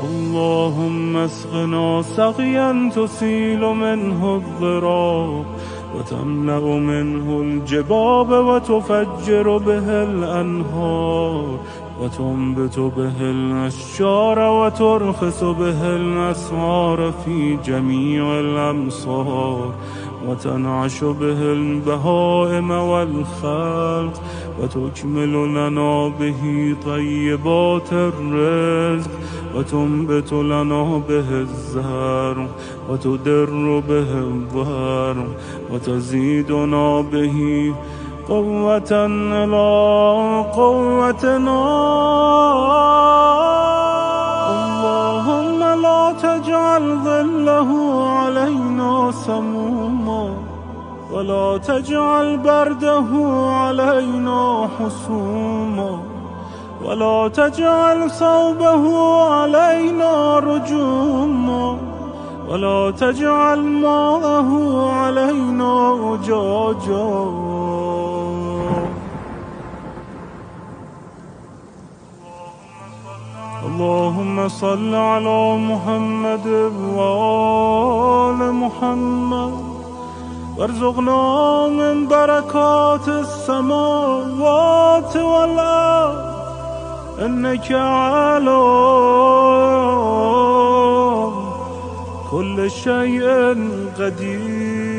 اللهم اسقنا سقيا تسيل منه الضراب وتملأ منه الجباب وتفجر به الأنهار وتنبت به الأشجار وترخص به الأسعار في جميع الأمصار وتنعش به البهائم والخلق وتكمل لنا به طيبات الرزق وتنبت لنا به الزرع وتدر به الظهر وتزيدنا به قوة إلى قوتنا. اللهم لا تجعل ظله علينا سموما ولا تجعل برده علينا حسوما ولا تجعل صوبه علينا رجوما ولا تجعل ماءه علينا أجاجا. اللهم صل على محمد وآل محمد وارزقنا من بركات السماوات والأرض إنك على كل شيء قدير.